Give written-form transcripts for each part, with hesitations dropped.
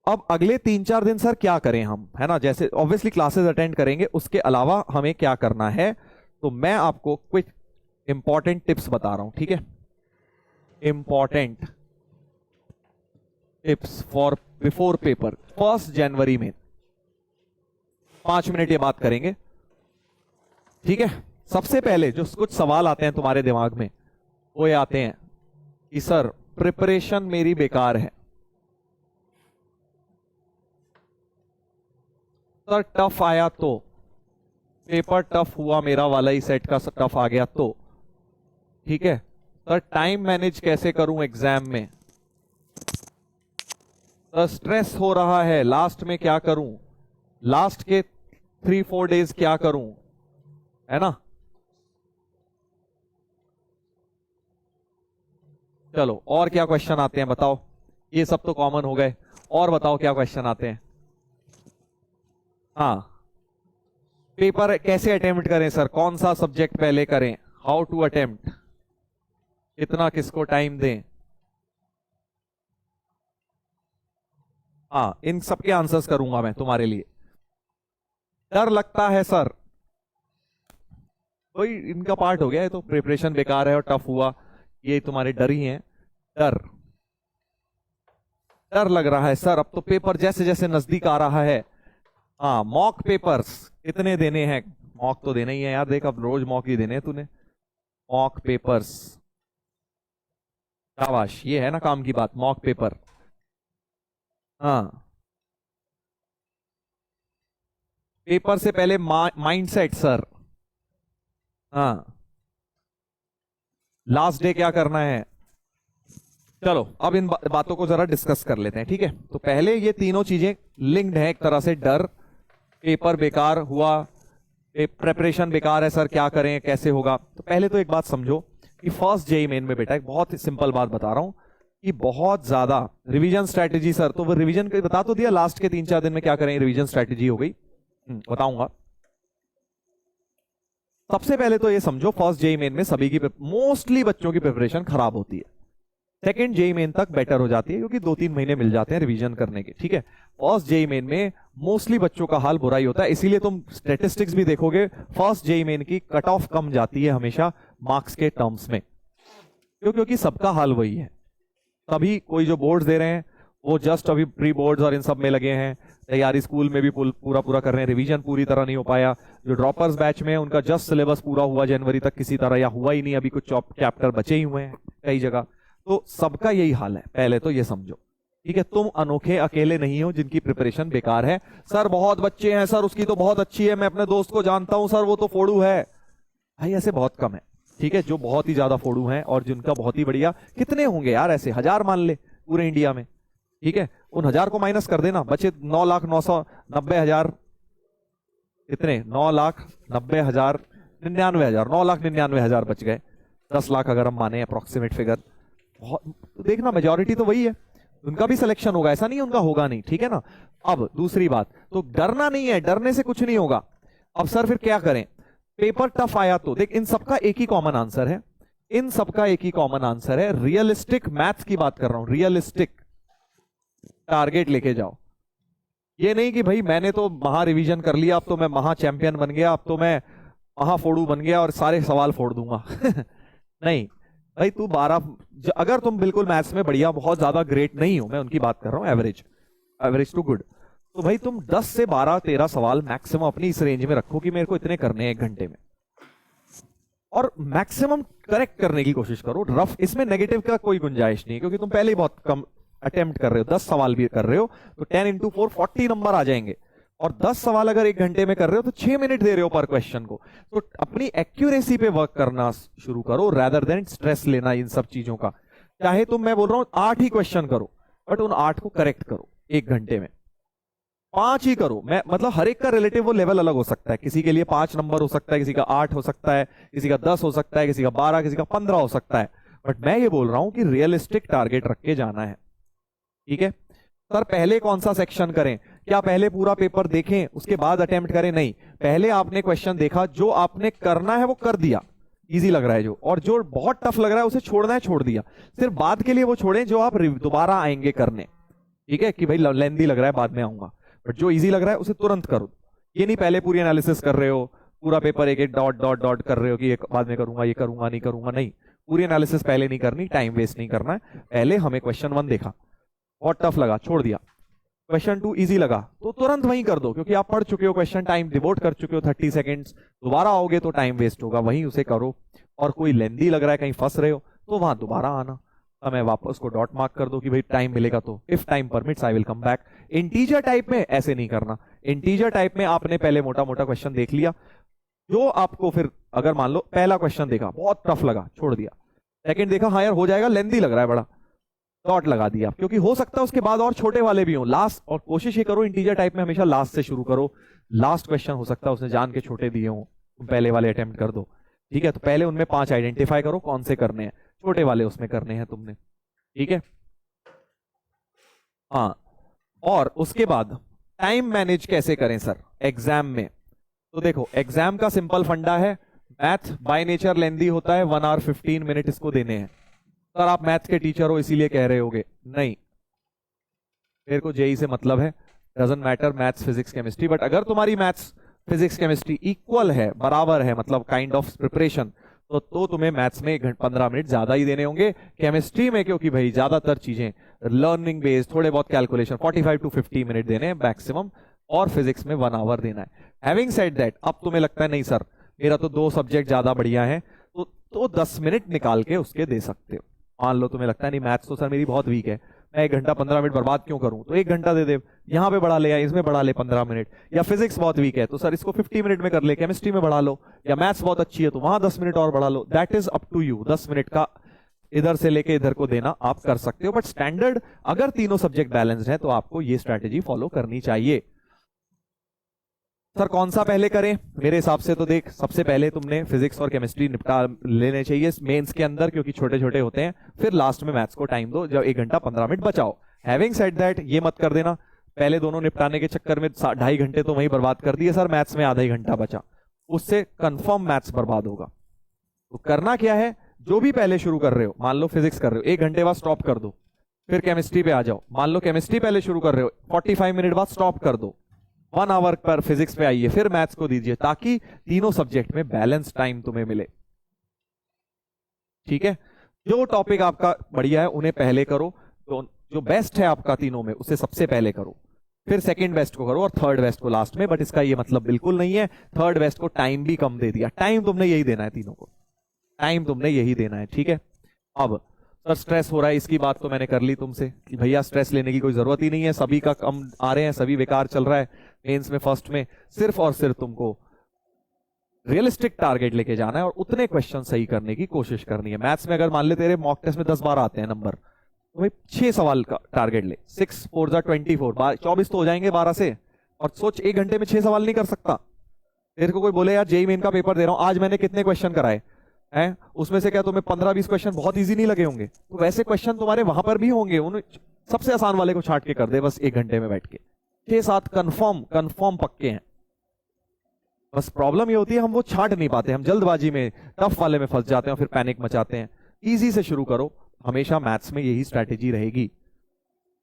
अब अगले 3-4 दिन सर क्या करें हम, है ना, जैसे ऑब्वियसली क्लासेस अटेंड करेंगे, उसके अलावा हमें क्या करना है, तो मैं आपको कुछ इंपॉर्टेंट टिप्स बता रहा हूं, ठीक है। Important tips for before paper 1 जनवरी में 5 मिनट ये बात करेंगे, ठीक है। सबसे पहले जो कुछ सवाल आते हैं तुम्हारे दिमाग में वो ये आते हैं कि सर प्रिपरेशन मेरी बेकार है, सर टफ आया तो, पेपर टफ हुआ मेरा वाला ही सेट का टफ आ गया तो, ठीक है। सर टाइम मैनेज कैसे करूं एग्जाम में, सर स्ट्रेस हो रहा है लास्ट में क्या करूं, लास्ट के 3-4 डेज क्या करूं, है ना। चलो और क्या क्वेश्चन आते हैं बताओ, ये सब तो कॉमन हो गए, और बताओ क्या क्वेश्चन आते हैं। हाँ, पेपर कैसे अटेम्प्ट करें सर, कौन सा सब्जेक्ट पहले करें, हाउ टू अटेम्प्ट, कितना किसको टाइम दें। हाँ, इन सबके आंसर्स करूंगा मैं तुम्हारे लिए। डर लगता है सर, कोई इनका पार्ट हो गया है, तो प्रिपरेशन बेकार है और टफ हुआ, ये तुम्हारे डर ही हैं। डर डर लग रहा है सर, अब तो पेपर जैसे जैसे नजदीक आ रहा है। हाँ, मॉक पेपर्स कितने देने हैं, मॉक तो देना ही है यार, देख अब रोज मॉक ही देने हैं तूने, मॉक पेपर्स, शाबाश, ये है ना काम की बात, मॉक पेपर। हाँ, पेपर से पहले माइंडसेट सर। हाँ, लास्ट डे क्या करना है। चलो अब इन बातों को जरा डिस्कस कर लेते हैं, ठीक है। तो पहले ये तीनों चीजें लिंक्ड है एक तरह से, डर, पेपर बेकार हुआ, प्रेपरेशन बेकार है सर क्या करें कैसे होगा। तो पहले तो एक बात समझो कि फर्स्ट जेईई मेन में बेटा एक बहुत सिंपल बात बता रहा हूं कि बहुत ज्यादा रिवीजन स्ट्रेटेजी सर, तो वो रिवीजन बता तो दिया, लास्ट के 3-4 दिन में क्या करें, रिवीजन स्ट्रेटेजी हो गई, बताऊंगा। सबसे पहले तो ये समझो फर्स्ट जेईई मेन में सभी की मोस्टली बच्चों की प्रिपरेशन खराब होती है, सेकंड जेईई मेन तक बेटर हो जाती है क्योंकि 2-3 महीने मिल जाते हैं रिवीजन करने के, ठीक है। फर्स्ट जेईई मेन में मोस्टली बच्चों का हाल बुरा ही होता है, इसीलिए तुम स्टैटिस्टिक्स भी देखोगे फर्स्ट जेईई मेन की कट ऑफ कम जाती है हमेशा मार्क्स के टर्म्स में, क्योंकि सबका हाल वही है। तभी कोई जो बोर्ड्स दे रहे हैं वो जस्ट अभी प्री बोर्ड्स और इन सब में लगे हैं, तैयारी स्कूल में भी पूरा पूरा कर रहे हैं, रिवीजन पूरी तरह नहीं हो पाया। जो ड्रॉपर्स बैच में है उनका जस्ट सिलेबस पूरा हुआ जनवरी तक किसी तरह, या हुआ ही नहीं, अभी कुछ चैप्टर बचे ही हुए हैं कई जगह। तो सबका यही हाल है, पहले तो ये समझो, ठीक है। तुम अनोखे अकेले नहीं हो जिनकी प्रिपरेशन बेकार है। सर बहुत बच्चे हैं सर, उसकी तो बहुत अच्छी है, मैं अपने दोस्त को जानता हूं सर वो तो फोड़ू है, भाई ऐसे बहुत कम है, ठीक है, जो बहुत ही ज्यादा फोड़ू हैं और जिनका बहुत ही बढ़िया। कितने होंगे यार ऐसे, 1000 मान ले पूरे इंडिया में, ठीक है। उन 1000 को माइनस कर देना, बचे 9,990,000, कितने, 9,90,000, 99,000, 9,99,000 बच गए, 10 लाख अगर हम माने अप्रोक्सीमेट फिगर। तो देखना मेजॉरिटी तो वही है, उनका भी सिलेक्शन होगा, ऐसा नहीं है उनका होगा नहीं, ठीक है ना। अब दूसरी बात, तो डरना नहीं है, डरने से कुछ नहीं होगा। अब सर फिर क्या करें, पेपर टफ आया तो देख, इन सबका एक ही कॉमन आंसर है, इन सबका एक ही कॉमन आंसर है, रियलिस्टिक मैथ्स की बात कर रहा हूं, रियलिस्टिक टारगेट लेके जाओ। ये नहीं कि भाई मैंने तो महा रिवीजन कर लिया, अब तो मैं महा चैंपियन बन गया, अब तो मैं महा फोड़ू बन गया और सारे सवाल फोड़ दूंगा नहीं भाई, तू 12, अगर तुम बिल्कुल मैथ्स में बढ़िया बहुत ज्यादा ग्रेट नहीं हो, मैं उनकी बात कर रहा हूं, एवरेज, एवरेज टू गुड, तो भाई तुम 10 से 12-13 सवाल मैक्सिमम अपनी इस रेंज में रखो कि मेरे को इतने करने हैं 1 घंटे में, और मैक्सिमम करेक्ट करने की कोशिश करो। रफ इसमें नेगेटिव का कोई गुंजाइश नहीं है, क्योंकि तुम पहले ही बहुत कम अटेम्प्ट कर रहे हो, 10 सवाल भी कर रहे हो तो 10 into 4 40 नंबर आ जाएंगे, और 10 सवाल अगर 1 घंटे में कर रहे हो तो 6 मिनट दे रहे हो पर क्वेश्चन को। तो अपनी एक्यूरेसी पे वर्क करना शुरू करो रादर देन स्ट्रेस लेना इन सब चीजों का। चाहे तुम, मैं बोल रहा हूं 8 ही क्वेश्चन करो, बट उन 8 को करेक्ट करो 1 घंटे में, 5 ही करो। मैं मतलब हर एक का रिलेटिव वो लेवल अलग हो सकता है, किसी के लिए 5 नंबर हो सकता है, किसी का 8 हो सकता है, किसी का 10 हो सकता है, किसी का 12, किसी का 15 हो सकता है, बट मैं ये बोल रहा हूं कि रियलिस्टिक टारगेट रख के जाना है, ठीक है। सर पहले कौन सा सेक्शन करें, क्या पहले पूरा पेपर देखें उसके बाद अटेम्प्ट करें, नहीं, पहले आपने क्वेश्चन देखा, जो आपने करना है वो कर दिया, इजी लग रहा है जो, और जो बहुत टफ लग रहा है उसे छोड़ना है छोड़ दिया, सिर्फ बाद के लिए वो छोड़ें जो आप दोबारा आएंगे करने, ठीक है, कि भाई लेंदी लग रहा है बाद में आऊंगा, बट जो इजी लग रहा है उसे तुरंत करो। ये नहीं पहले पूरी एनालिसिस कर रहे हो, पूरा पेपर एक एक डॉट डॉट डॉट कर रहे हो कि ये बाद में करूंगा, ये करूंगा नहीं करूंगा, नहीं, पूरी एनालिसिस पहले नहीं करनी, टाइम वेस्ट नहीं करना है। पहले हमें क्वेश्चन 1 देखा, बहुत टफ लगा, छोड़ दिया। क्वेश्चन 2 इजी लगा तो तुरंत वहीं कर दो, क्योंकि आप पढ़ चुके हो, क्वेश्चन टाइम डिवोट कर चुके हो 30 सेकेंड्स, दोबारा आओगे तो टाइम वेस्ट होगा, वहीं उसे करो। और कोई लेंदी लग रहा है, कहीं फंस रहे हो, तो वहां दोबारा आना, मैं वापस को डॉट मार्क कर दो कि भाई टाइम मिलेगा तो, if time permits I will come back. Integer type में ऐसे नहीं करना। इंटीजर टाइप में आपने पहले मोटा मोटा क्वेश्चन देख लिया, जो आपको फिर अगर मान लो पहला क्वेश्चन देखा बहुत टफ लगा, छोड़ दिया, सेकंड देखा हाँ यार हो जाएगा, लेंदी लग रहा है बड़ा, डॉट लगा दिया, क्योंकि हो सकता है उसके बाद और छोटे वाले भी हों लास्ट। और कोशिश ये करो इंटीजर टाइप में हमेशा लास्ट से शुरू करो, लास्ट क्वेश्चन हो सकता है उसने जान के छोटे दिए हों, तुम पहले वाले अटेम्प्ट कर दो, ठीक है। तो पहले उनमें 5 आइडेंटिफाई करो कौन से करने हैं, छोटे वाले उसमें करने हैं तुमने, ठीक है। हाँ, और उसके बाद टाइम मैनेज कैसे करें सर एग्जाम में? तो देखो एग्जाम का सिंपल फंडा है, मैथ बाय नेचर लेंदी होता है, 1 आवर 15 मिनट इसको देने हैं। सर आप मैथ के टीचर हो इसीलिए कह रहे होगे, नहीं, मेरे को जेई से मतलब है, doesn't matter maths physics chemistry, but अगर तुम्हारी मैथ्स फिजिक्स केमिस्ट्री इक्वल है, बराबर है, मतलब काइंड ऑफ प्रिपरेशन, तो तुम्हें मैथ्स में 15 मिनट ज्यादा ही देने होंगे। केमिस्ट्री में क्योंकि भाई ज्यादातर चीजें लर्निंग बेस्ड, थोड़े बहुत कैलकुलेशन, 45 टू 50 मिनट देने हैं मैक्सिमम, और फिजिक्स में 1 आवर देना है। हैविंग सेड दैट, अब तुम्हें लगता है नहीं सर मेरा तो 2 सब्जेक्ट ज्यादा बढ़िया है, तो 10 मिनट निकाल के उसके दे सकते हो। मान लो तुम्हें लगता है नहीं मैथ्स तो सर मेरी बहुत वीक है, मैं 1 घंटा 15 मिनट बर्बाद क्यों करूं, तो 1 घंटा दे दे, यहां पे बढ़ा ले या इसमें बढ़ा ले 15 मिनट, या फिजिक्स बहुत वीक है तो सर इसको 50 मिनट में कर ले, केमिस्ट्री में बढ़ा लो, या मैथ्स बहुत अच्छी है तो वहां 10 मिनट और बढ़ा लो, that is up to you. 10 minute का इधर से लेके इधर को देना आप कर सकते हो, बट स्टैंडर्ड अगर तीनों सब्जेक्ट बैलेंस्ड है तो आपको ये स्ट्रैटेजी फॉलो करनी चाहिए। सर कौन सा पहले करें? मेरे हिसाब से तो देख, सबसे पहले तुमने फिजिक्स और केमिस्ट्री निपटा लेने चाहिए मेंस के अंदर, क्योंकि छोटे छोटे होते हैं, फिर लास्ट में मैथ्स को टाइम दो, जब 1 घंटा 15 मिनट बचाओ। हैविंग सेड दैट, ये मत कर देना पहले दोनों निपटाने के चक्कर में 2.5 घंटे तो वहीं बर्बाद कर दिए सर, मैथ्स में आधा ही घंटा बचा, उससे कंफर्म मैथ्स बर्बाद होगा। तो करना क्या है, जो भी पहले शुरू कर रहे हो, मान लो फिजिक्स कर रहे हो 1 घंटे बाद स्टॉप कर दो, फिर केमिस्ट्री पे आ जाओ, मान लो केमिस्ट्री पहले शुरू कर रहे हो 45 मिनट बाद स्टॉप कर दो, 1 आवर पर फिजिक्स पे आइए, फिर मैथ्स को दीजिए, ताकि तीनों सब्जेक्ट में बैलेंस टाइम तुम्हें मिले, ठीक है। जो टॉपिक आपका बढ़िया है उन्हें पहले करो, तो जो बेस्ट है आपका तीनों में उसे सबसे पहले करो, फिर सेकंड बेस्ट को करो और थर्ड बेस्ट को लास्ट में। बट इसका ये मतलब बिल्कुल नहीं है थर्ड बेस्ट को टाइम भी कम दे दिया, टाइम तुमने यही देना है, तीनों को टाइम तुमने यही देना है, ठीक है। अब सर स्ट्रेस हो रहा है, इसकी बात तो मैंने कर ली तुमसे कि भैया स्ट्रेस लेने की कोई जरूरत ही नहीं है, सभी का कम आ रहे हैं, सभी बेकार चल रहा है मेंस में, फर्स्ट में सिर्फ और सिर्फ तुमको रियलिस्टिक टारगेट लेके जाना है और उतने क्वेश्चन सही करने की कोशिश करनी है। मैथ्स में अगर मान ले तेरे मॉक टेस्ट में 10-12 आते हैं नंबर, तो भाई 6 सवाल का टारगेट ले, 6 4 24 24 तो हो जाएंगे 12 से, और सोच 1 घंटे में 6 सवाल नहीं कर सकता। तेरे को कोई बोले यार जेईई मेन का पेपर दे रहा हूं, आज मैंने कितने क्वेश्चन कराए हैं, उसमें से क्या तुम्हें 15-20 क्वेश्चन बहुत इजी नहीं लगे होंगे, तो वैसे क्वेश्चन तुम्हारे वहां पर भी होंगे, उन सबसे आसान वाले को छाट के कर दे बस 1 घंटे में बैठ के, 6-7 कंफर्म पक्के हैं। बस प्रॉब्लम ये होती है हम वो छाट नहीं पाते, हम जल्दबाजी में टफ वाले में फंस जाते हैं और फिर पैनिक मचाते हैं। इजी से शुरू करो, हमेशा मैथ्स में यही स्ट्रैटेजी रहेगी।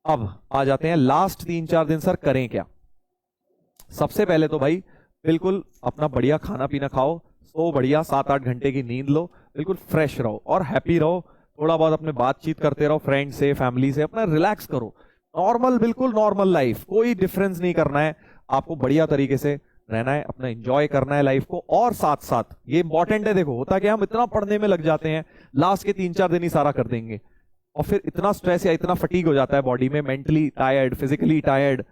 अब आ जाते हैं लास्ट 3-4 दिन सर करें क्या। सबसे पहले तो भाई बिल्कुल अपना बढ़िया खाना पीना खाओ, सो बढ़िया 7-8 घंटे की नींद लो, बिल्कुल फ्रेश रहो और हैप्पी रहो, थोड़ा बहुत अपने बातचीत करते रहो फ्रेंड से, फैमिली से, अपना रिलैक्स करो, नॉर्मल बिल्कुल नॉर्मल लाइफ, कोई डिफरेंस नहीं करना है आपको, बढ़िया तरीके से रहना है, अपना एंजॉय करना है लाइफ को। और साथ साथ ये इंपॉर्टेंट है, देखो होता क्या हम इतना पढ़ने में लग जाते हैं, लास्ट के 3-4 दिन ही सारा कर देंगे और फिर इतना स्ट्रेस या इतना फटीग हो जाता है बॉडी में, मेंटली टायर्ड, फिजिकली टायर्ड,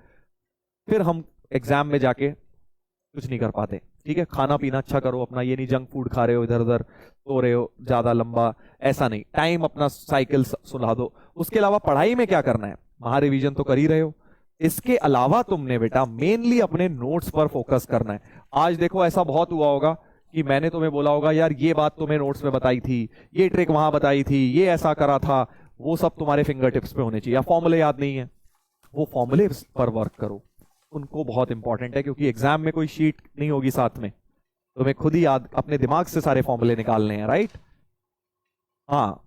फिर हम एग्जाम में जाके कुछ नहीं कर पाते, ठीक है। खाना पीना अच्छा करो अपना, ये नहीं जंक फूड खा रहे हो, इधर उधर सो रहे हो ज्यादा लंबा, ऐसा नहीं, टाइम अपना साइकिल सुला दो। उसके अलावा पढ़ाई में क्या करना है, महा रिवीजन तो कर ही रहे हो, इसके अलावा तुमने बेटा मेनली अपने नोट्स पर फोकस करना है। आज देखो ऐसा बहुत हुआ होगा कि मैंने तुम्हें बोला होगा यार ये बात तुम्हें नोट्स में बताई थी, ये ट्रिक वहां बताई थी, ये ऐसा करा था, वो सब तुम्हारे फिंगर टिप्स पे होने चाहिए। या फॉर्मूले याद नहीं है, वो फॉर्मूले पर वर्क करो, उनको बहुत इंपॉर्टेंट है, क्योंकि एग्जाम में कोई शीट नहीं होगी साथ में, तुम्हें खुद ही याद अपने दिमाग से सारे फॉर्मूले निकालने हैं, राइट। हाँ,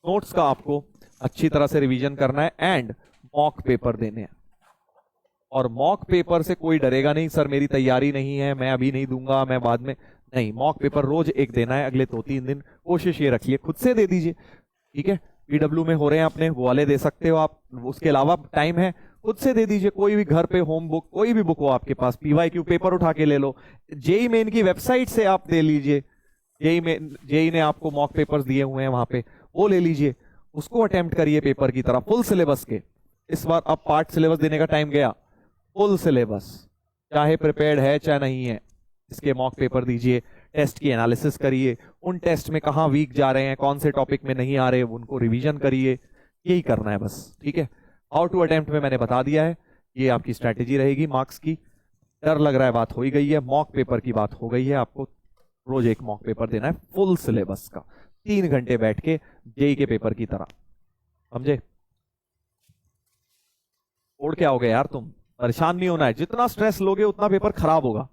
नोट्स का आपको अच्छी तरह से रिवीजन करना है एंड मॉक पेपर देने हैं। और मॉक पेपर से कोई डरेगा नहीं, सर मेरी तैयारी नहीं है, मैं अभी नहीं दूंगा, मैं बाद में नहीं। मॉक पेपर रोज एक देना है, अगले 2-3 दिन कोशिश ये रखिए खुद से दे दीजिए, ठीक है। पीडब्ल्यू में हो रहे हैं अपने, वो वाले दे सकते हो आप, उसके अलावा टाइम है खुद से दे दीजिए। कोई भी घर पे होम बुक, कोई भी बुक हो आपके पास, पीवाईक्यू पेपर उठा के ले लो, जेई मेन की वेबसाइट से आप दे लीजिए, जेई ने आपको मॉक पेपर्स दिए हुए हैं वहां पे, वो ले लीजिए, उसको अटेम्प्ट करिए पेपर की तरह फुल सिलेबस के। इस बार अब पार्ट सिलेबस देने का टाइम गया, फुल सिलेबस, चाहे प्रिपेयर्ड है चाहे नहीं है, इसके मॉक पेपर दीजिए, टेस्ट की एनालिसिस करिए, उन टेस्ट में कहां वीक जा रहे हैं, कौन से टॉपिक में नहीं आ रहे, उनको रिवीजन करिए, यही करना है बस, ठीक है। हाउ टू अटेम्प्ट में मैंने बता दिया है, ये आपकी स्ट्रैटेजी रहेगी मार्क्स की। डर लग रहा है, बात हो ही गई है, मॉक पेपर की बात हो गई है, आपको रोज एक मॉक पेपर देना है फुल सिलेबस का, 3 घंटे बैठ के जेई के पेपर की तरह, समझे। उड़ के आओगे यार तुम, परेशान नहीं होना है, जितना स्ट्रेस लोगे उतना पेपर खराब होगा,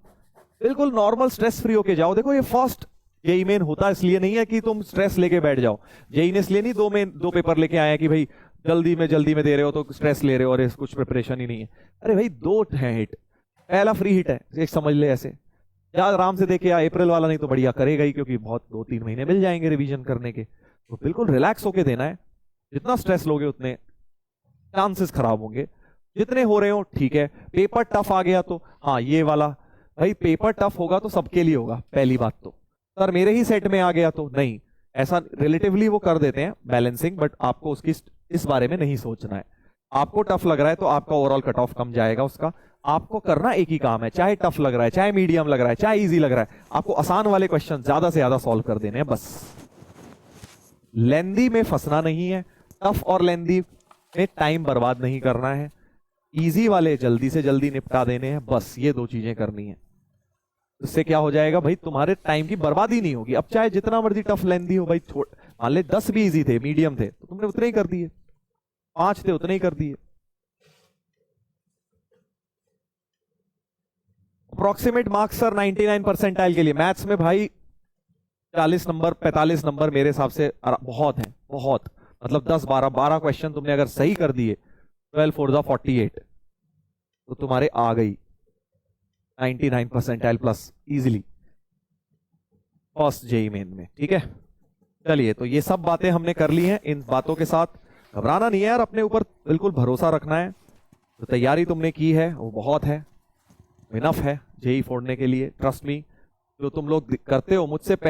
बिल्कुल नॉर्मल स्ट्रेस फ्री होके जाओ। देखो ये फर्स्ट जेई मेन होता है, इसलिए नहीं है कि तुम स्ट्रेस लेके बैठ जाओ, जेई ने इसलिए नहीं दो पेपर लेके आया कि भाई जल्दी में दे रहे हो तो स्ट्रेस ले रहे हो और कुछ प्रिपरेशन ही नहीं है। अरे भाई 2 है हिट, पहला फ्री हिट है, एक समझ ले ऐसे, यार आराम से देखे, अप्रैल वाला नहीं तो बढ़िया करेगा ही, क्योंकि बहुत 2-3 महीने मिल जाएंगे रिवीजन करने के, तो बिल्कुल रिलैक्स होके देना है। जितना स्ट्रेस लोगे उतने चांसेस खराब होंगे, जितने हो रहे हो ठीक है। पेपर टफ आ गया तो हाँ ये वाला, भाई पेपर टफ होगा तो सबके लिए होगा, पहली बात तो सर मेरे ही सेट में आ गया तो नहीं, ऐसा रिलेटिवली वो कर देते हैं बैलेंसिंग, बट आपको उसकी इस बारे में नहीं सोचना है। आपको टफ लग रहा है तो आपका ओवरऑल कट ऑफ कम जाएगा उसका। आपको करना एक ही काम है, चाहे टफ लग रहा है, चाहे मीडियम लग रहा है, चाहे इजी लग रहा है, आपको आसान वाले क्वेश्चन ज्यादा से ज्यादा सॉल्व कर देने हैं बस। लेंदी में फंसना नहीं है, टफ और लेंदी में टाइम बर्बाद नहीं करना है, इजी वाले जल्दी से जल्दी निपटा देने हैं, बस ये 2 चीजें करनी है। इससे क्या हो जाएगा भाई, तुम्हारे टाइम की बर्बादी नहीं होगी। अब चाहे जितना मर्जी टफ लेंदी हो भाई, मान ले 10 भी इजी थे, मीडियम थे, तो तुमने उतने ही कर दिए, 5 थे उतने ही कर दिए। अप्रोक्सीमेट मार्क्स सर 99 परसेंटाइल के लिए मैथ्स में भाई 40 नंबर 45 नंबर मेरे हिसाब से बहुत है, बहुत, मतलब 10-12 क्वेश्चन तुमने अगर सही कर दिए, 12 4 जा 48, तो तुम्हारे आ गई 99 percentile plus easily first JEE Main में, ठीक है। चलिए, तो ये सब बातें हमने कर ली हैं, इन बातों के साथ घबराना नहीं है यार, अपने ऊपर बिल्कुल भरोसा रखना है। तो तैयारी तुमने की है वो बहुत है, इनफ है जेई फोड़ने के लिए, ट्रस्ट मी। जो तुम लोग करते हो मुझसे पहले